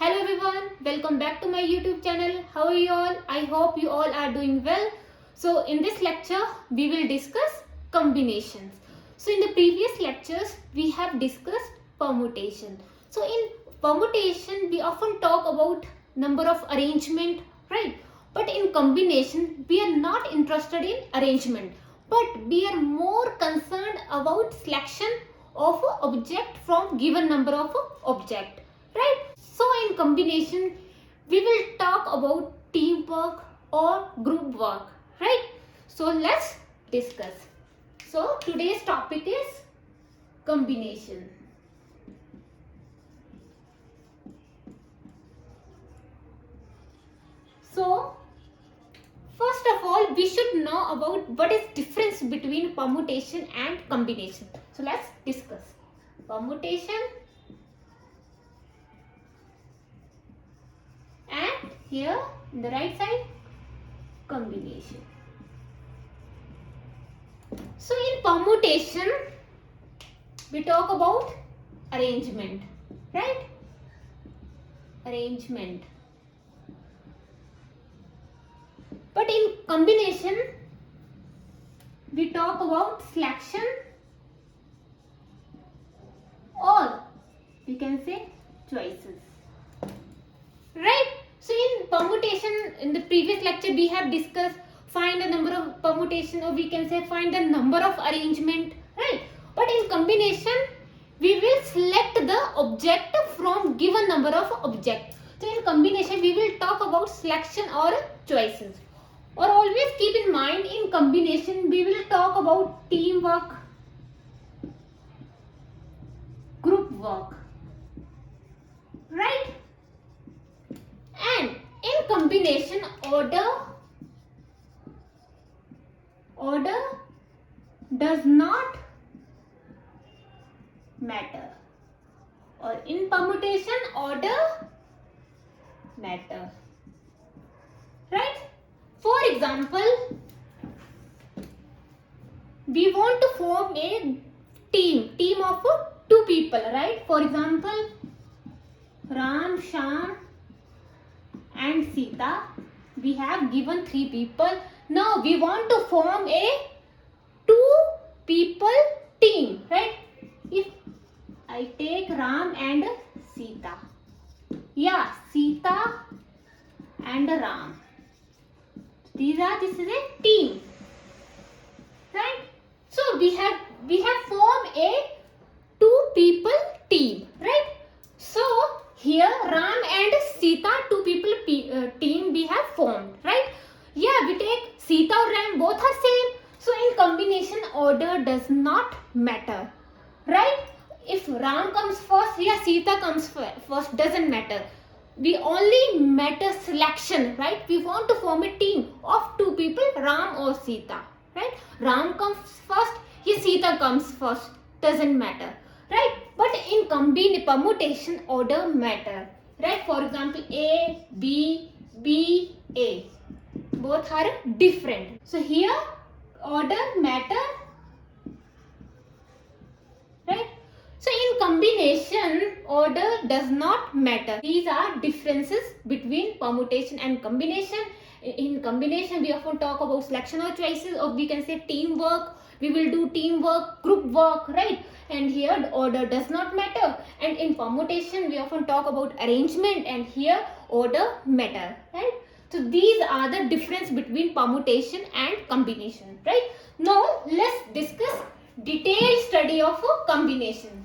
Hello everyone, welcome back to my YouTube channel. How are you all? I hope you all are doing well. So in this lecture, we will discuss combinations. So in the previous lectures, we have discussed permutation. So in permutation, we often talk about number of arrangement, right? But in combination, we are not interested in arrangement, but we are more concerned about selection of a object from given number of object, right? So in combination, we will talk about teamwork or group work, right? So let's discuss. So today's topic is combination. So first of all, we should know about what is difference between permutation and combination. So let's discuss. Permutation and here in the right side, combination. So in permutation, we talk about arrangement, right? Arrangement. But in combination, we talk about selection or we can say choices, right? So in permutation, in the previous lecture, we have discussed find the number of permutation, or we can say find the number of arrangement, right? But in combination, we will select the object from given number of object. So in combination, we will talk about selection or choices. Or always keep in mind, in combination, we will talk about teamwork, group work, right? And in combination, order does not matter, or in permutation, order matter, right? For example, we want to form a team of two people, right? For example, Ram, Shyam and Sita. We have given three people. Now we want to form a two people team, right? If I take Ram and Sita, yeah, Sita and Ram. This is a team, right? So we have formed a two people team, right? So here Ram and Sita two people team we have formed, right? Yeah, we take Sita or Ram, both are same. So in combination, order does not matter, right? If Ram comes first, yeah, Sita comes first, doesn't matter. We only matter selection, right? We want to form a team of two people, Ram or Sita, right? Ram comes first, yeah, Sita comes first, doesn't matter, right? But in permutation, order matter, right? For example, A, B, B, A, both are different. So here order matter, right? So in combination, order does not matter. These are differences between permutation and combination. In combination, we often talk about selection or choices, or we can say teamwork. We will do teamwork, group work, right? And here the order does not matter. And in permutation, we often talk about arrangement, and here order matter, right? So these are the difference between permutation and combination, right? Now let's discuss detailed study of a combination.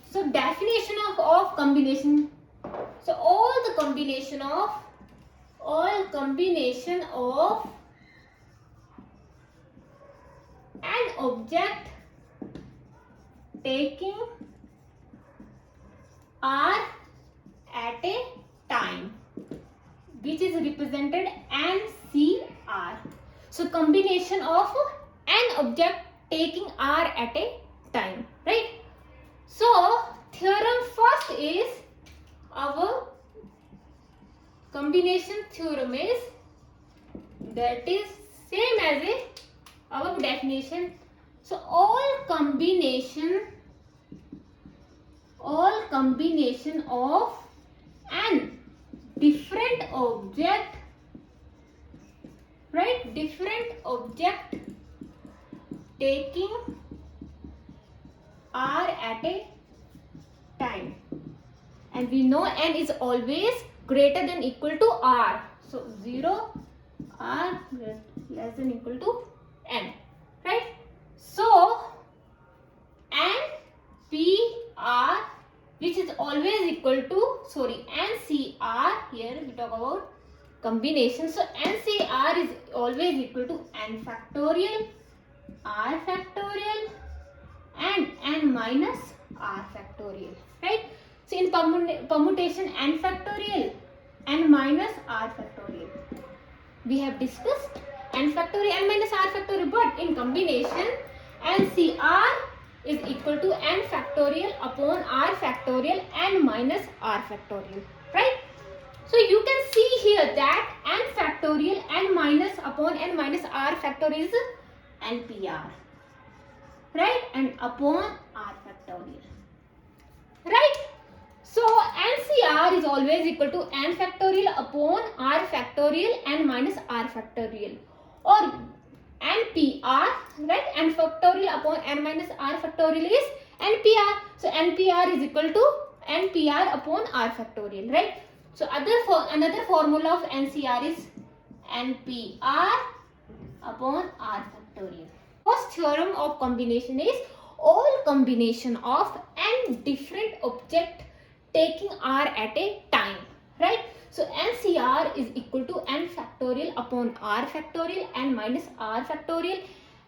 So definition of combination. So all combination of an object taking R at a time, which is represented NCR. So combination of an object taking R at a time, right? So theorem first is, our combination theorem is, that is same as our definition. So all combination of an different object, right? Different object taking r at a time, and we know n is always greater than equal to r. So 0 r less than equal to n, right? So n p r, which is always equal to, sorry, NCR, here we talk about combination. So NCR is always equal to n factorial, r factorial and n minus r factorial, right? So in permutation n factorial, n minus r factorial. We have discussed n factorial, n minus r factorial, but in combination NCR is equal to n factorial upon r factorial n minus r factorial, right? So you can see here that n factorial n minus upon n minus r factorial is NPR, right? And upon r factorial, right? So NCR is always equal to n factorial upon r factorial n minus r factorial, or NPR, right? N factorial upon n minus r factorial is NPR. So NPR is equal to NPR upon r factorial, right? So another formula of NCR is NPR upon r factorial. First theorem of combination is all combination of n different object taking r at a time, right? So NCR is equal to n factorial upon r factorial n minus r factorial,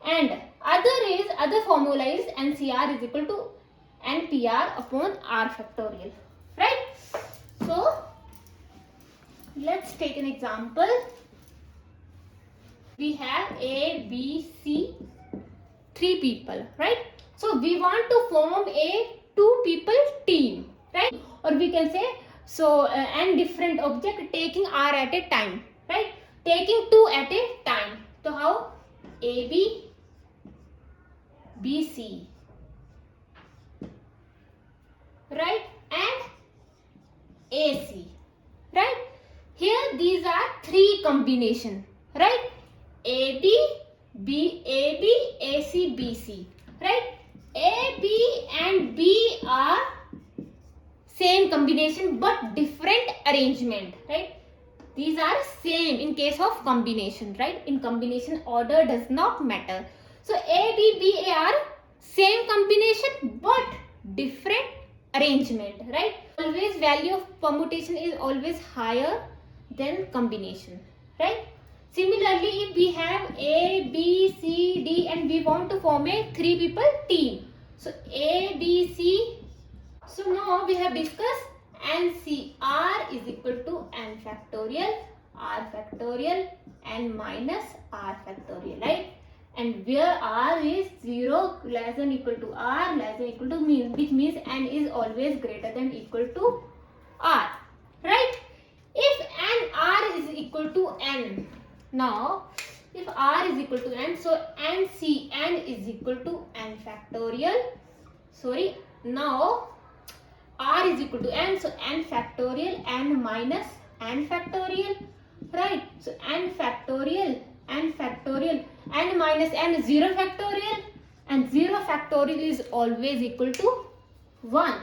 and other formula is NCR is equal to NPR upon r factorial, right? So let's take an example. We have A, B, C, 3 people, right? So we want to form a 2 people team, right? Or we can say, so n different object taking r at a time, right? Taking 2 at a time. So how? AB, BC, right? And AC, right? Here these are 3 combination, right? AB, AC, BC, right? A, B and B are same combination but different arrangement, right? These are same in case of combination, right? In combination order does not matter. So A, B, B, A are same combination but different arrangement, right? Always value of permutation is always higher than combination, right? Similarly, if we have A, B, C, D and we want to form a 3 people team. So A, B, C. So now we have discussed NCR is equal to n factorial, r factorial, n minus r factorial, right? And where r is 0 less than equal to r less than equal to mean, which means n is always greater than equal to r, right? If n r is equal to n, now if r is equal to n, so NCN is equal to n factorial, sorry, now r is equal to n, so n factorial, n minus n factorial, right? So n factorial, n factorial, n minus n 0 factorial, and 0 factorial is always equal to 1,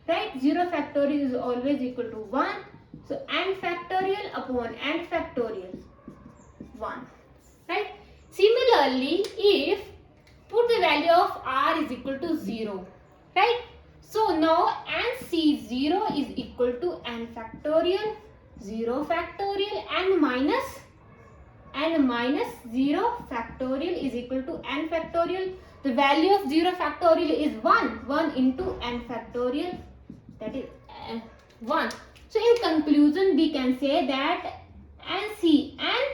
right? 0 factorial is always equal to 1. So n factorial upon n factorial 1, right? Similarly, if put the value of r is equal to 0, right? So now NC0 is equal to n factorial, 0 factorial, n minus 0 factorial is equal to n factorial. The value of 0 factorial is 1 into n factorial, that is 1. So in conclusion, we can say that NCN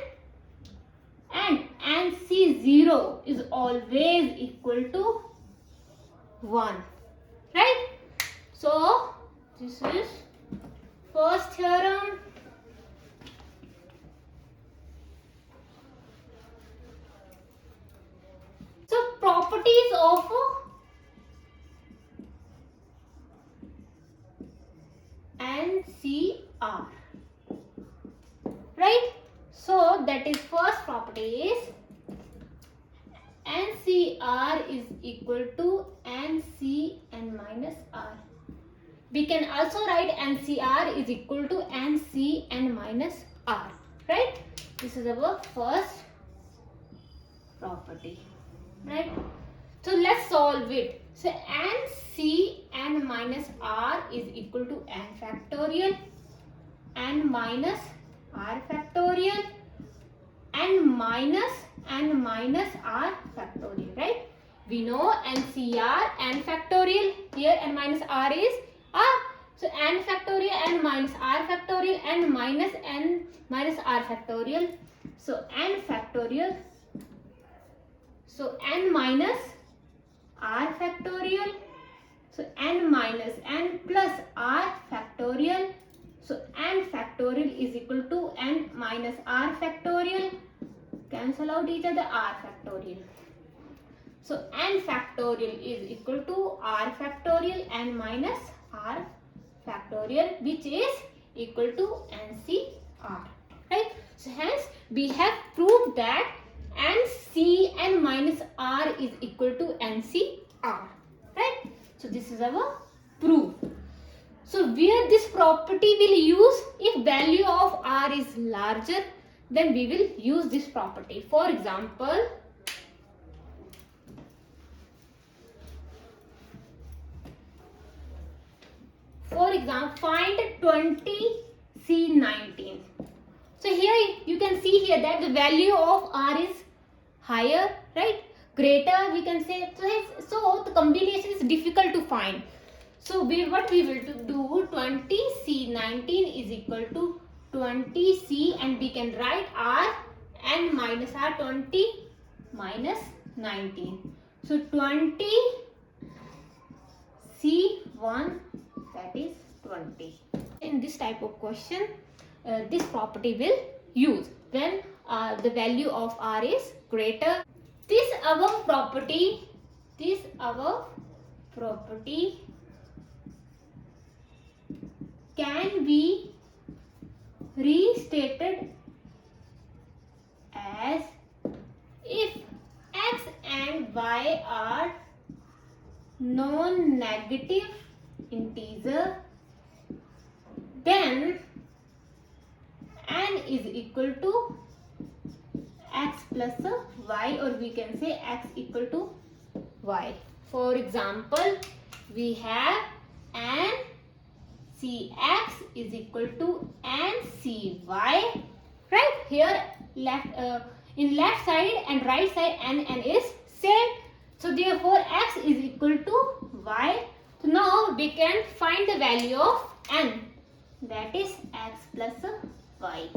and NC0 is always equal to 1, right? So this is first theorem. So properties of property is NCR is equal to NCn minus R. We can also write NCR is equal to NCn minus R, right? This is our first property, right? So let's solve it. So NCn minus R is equal to n factorial, n minus R factorial, n minus R factorial, right? We know NCR n factorial. Here n minus R is R. So n factorial, n minus R factorial, n minus R factorial. So n factorial. So n minus R factorial. So n minus n plus R factorial. So n factorial is equal to n minus R factorial. Cancel out each other, R factorial. So n factorial is equal to R factorial, n minus R factorial, which is equal to NCR, right? So hence we have proved that NCn minus R is equal to NCR, right? So this is our proof. So where this property will use, if value of R is larger, then we will use this property. For example, find 20C19. So here you can see here that the value of R is higher, right? Greater, we can say. So the combination is difficult to find. So what we will do, 20C19 is equal to 20C, and we can write R n minus R, 20 minus 19. So 20C1, that is 20. In this type of question, this property will use when the value of R is greater. This our property can be restated as if x and y are non-negative integer, then n is equal to x plus y, or we can say x equal to y. For example, we have n Cx is equal to n Cy, right? Here in left side and right side n is same. So therefore x is equal to y. So now we can find the value of n, that is x plus y,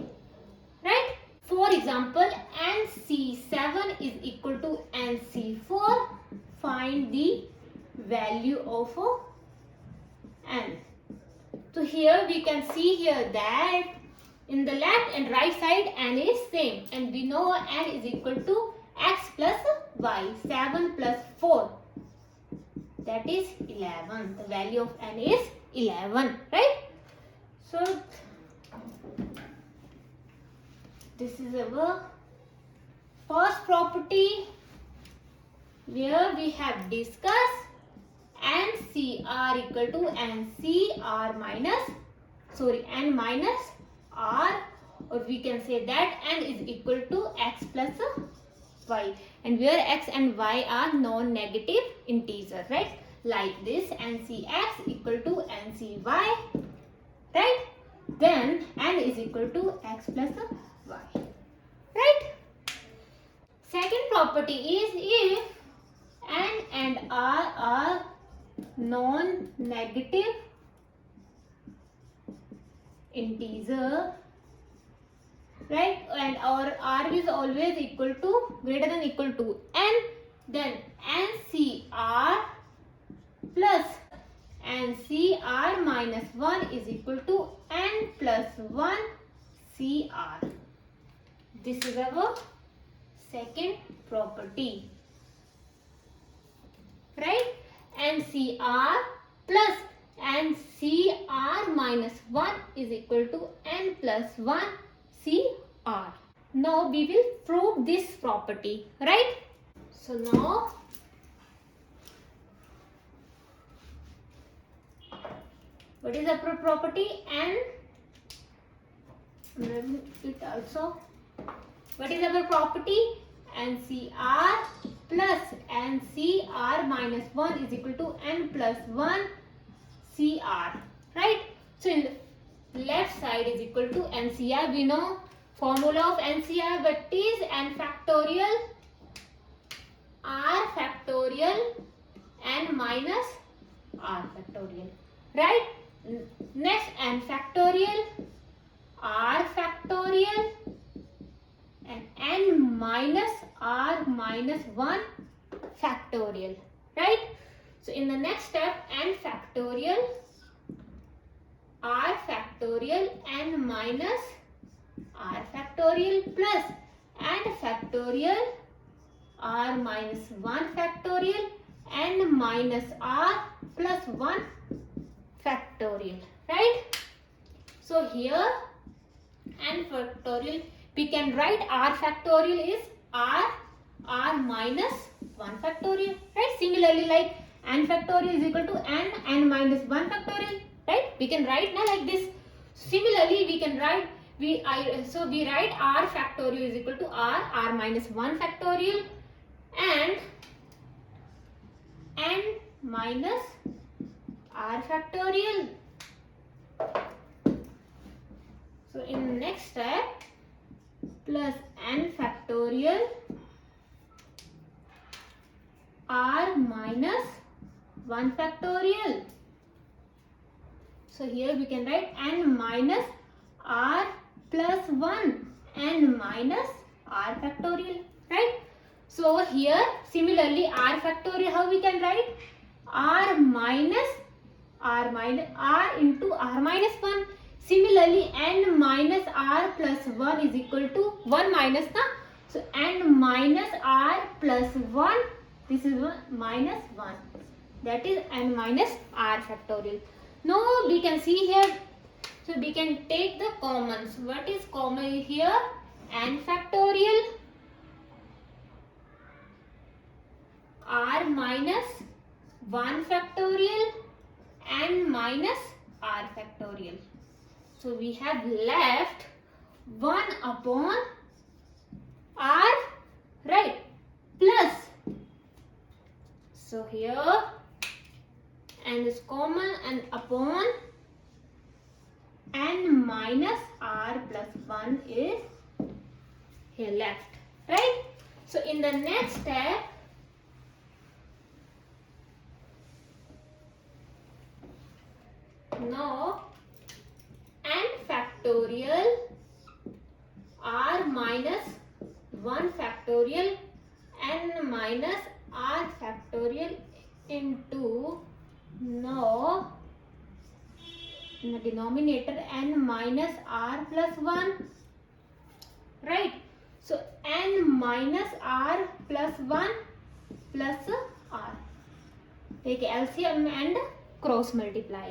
right? For example, NC7 is equal to NC4. Find the value of n. So here we can see here that in the left and right side n is same, and we know n is equal to x plus y. 7 plus 4, that is 11. The value of n is 11, right? So this is our first property where we have discussed NCR equal to NCR minus, n minus R, or we can say that n is equal to x plus y, and where x and y are non-negative integers, right? Like this, NCx equal to NCy, right? Then n is equal to x plus y, right? Second property is if n and r are non-negative integer, right, and our r is always equal to greater than equal to n, then NCR plus NCR minus 1 is equal to n plus 1 CR. This is our second property, right? NCR plus NCR minus 1 is equal to n plus 1 CR. Now we will prove this property, right? So now what is the property? And it also, what is our property? NCR plus NCR minus 1 is equal to N plus 1 CR, right? So in the left side is equal to NCR. We know formula of NCR, but is N factorial R factorial N minus R factorial, right? Next, N factorial R factorial and N minus R minus 1 factorial, right? So in the next step, N factorial R factorial N minus R factorial plus N factorial R minus 1 factorial N minus R plus 1 factorial, right? So here N factorial, we can write R factorial is R minus 1 factorial, right? Similarly, like N factorial is equal to N minus 1 factorial, right? We can write now like this. Similarly, we can write, we write R factorial is equal to R minus 1 factorial and N minus R factorial. So in the next step, plus N factorial R minus 1 factorial. So here we can write N minus R plus 1 N minus R factorial, right? So here similarly R factorial, how we can write? R into R minus 1. Similarly, N minus R plus 1 is equal to 1 minus na. So N minus R plus 1, this is 1 minus 1. That is N minus R factorial. Now we can see here, so we can take the commons. What is common here? N factorial R minus 1 factorial N minus R factorial. So we have left 1 upon R, right, plus. So here N is common and upon N minus R plus 1 is here left, right? So in the next step, now N factorial R minus 1 factorial N minus R factorial into, now in the denominator N minus R plus 1, right? So N minus R plus 1 plus R. Take LCM and cross multiply.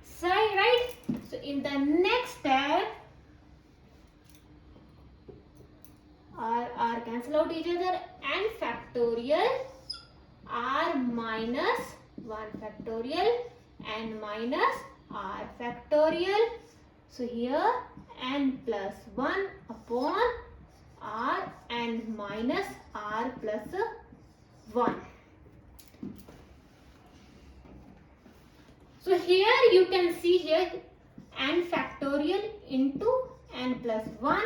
So, right? So in the next step, R cancel out each other. N factorial R minus 1 factorial N minus R factorial. So here N plus 1 upon R and minus R plus 1. So here you can see here N factorial into N plus 1,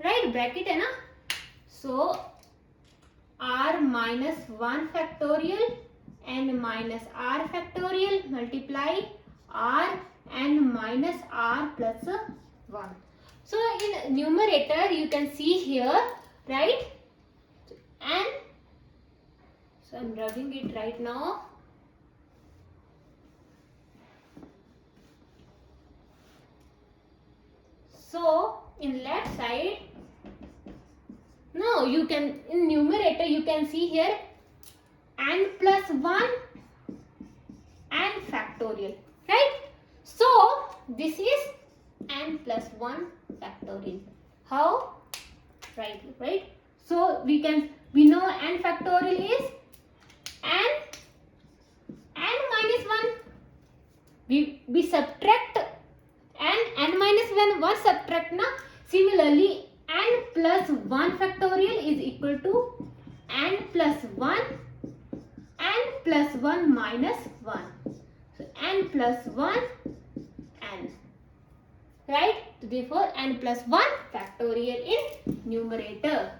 right, bracket hai na. So R minus 1 factorial N minus R factorial multiply R N minus R plus 1. So in numerator you can see here, right, N, so I am rubbing it right now. So in left side, no, you can, in numerator you can see here N plus 1 N factorial, right? So this is N plus 1 factorial. How? Right? So we know n factorial is n minus 1. We subtract n minus 1 subtract na. Similarly, n plus 1 factorial is equal to n plus 1 minus 1. So n plus 1 n. Right? So therefore n plus 1 factorial in numerator.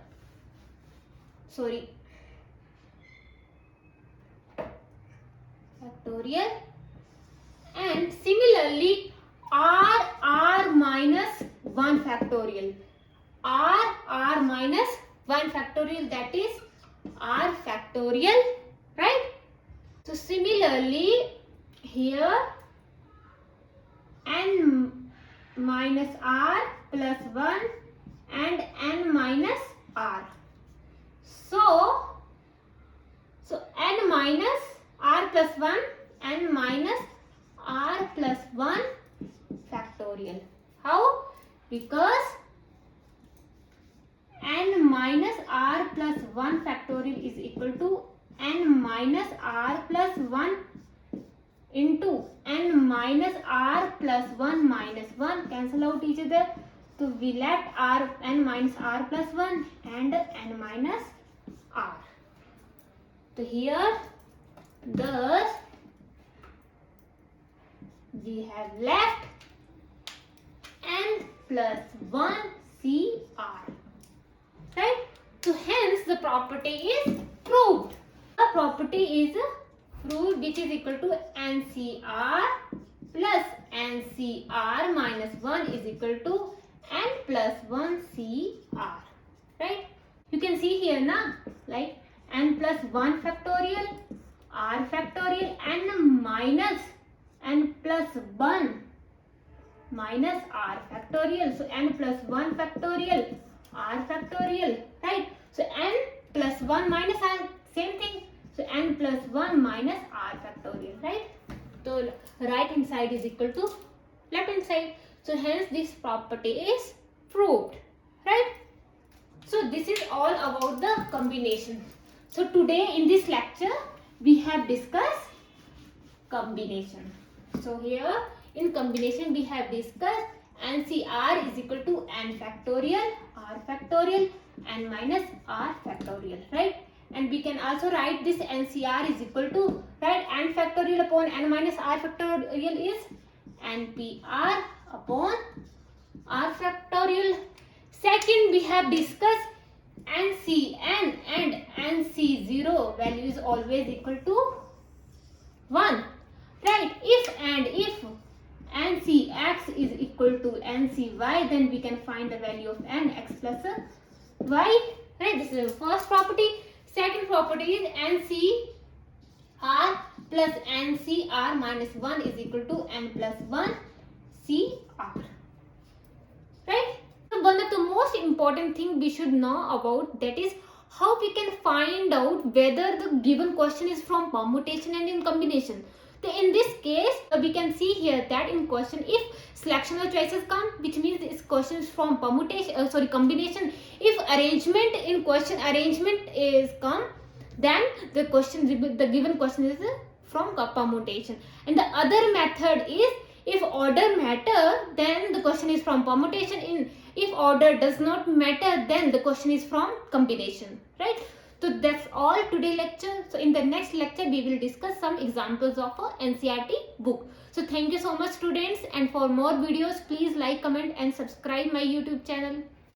Factorial. And similarly r minus 1 factorial. r minus 1 factorial, that is r factorial, right? So similarly here n minus r plus 1 and n minus r. So n minus r plus 1 n minus r plus 1 factorial. How? Because n minus r plus 1 factorial is equal to n minus r plus 1 into n minus r plus 1 minus 1. Cancel out each other. So we left n minus r plus 1 and n minus r. So here thus we have left n plus 1 CR. Right? So hence the property is proved. The property is proved, which is equal to NCR plus NCR minus 1 is equal to n plus 1 CR. Right? You can see here na, like n plus 1 factorial, r factorial, n minus n plus 1 minus r factorial. So n plus 1 factorial, r factorial, right? So n plus 1 minus r, same thing. So n plus 1 minus r factorial, right? So right hand side is equal to left hand side. So hence this property is proved, right? So this is all about the combination. So today in this lecture we have discussed combination. So here in combination we have discussed NCR is equal to n factorial, r factorial, n minus r factorial, right? And we can also write this NCR is equal to, right, n factorial upon n minus r factorial is NPR upon r factorial. Second, we have discussed NCN and NC0 value is always equal to 1. Right? If NCX is equal to NCY, then we can find the value of nx plus y. Right? This is the first property. Second property is NCR plus NCR minus 1 is equal to n plus 1 CR. Right? So one of the most important thing we should know about, that is how we can find out whether the given question is from permutation and in combination. So in this case, we can see here that in question, if selection of choices come, which means this question is from permutation, combination. If arrangement in question, arrangement is come, then the given question is from permutation. And the other method is, if order matter, then the question is from permutation. If order does not matter, then the question is from combination, right? So that's all today lecture. So in the next lecture we will discuss some examples of a NCERT book. So thank you so much students, and for more videos please like, comment and subscribe my YouTube channel.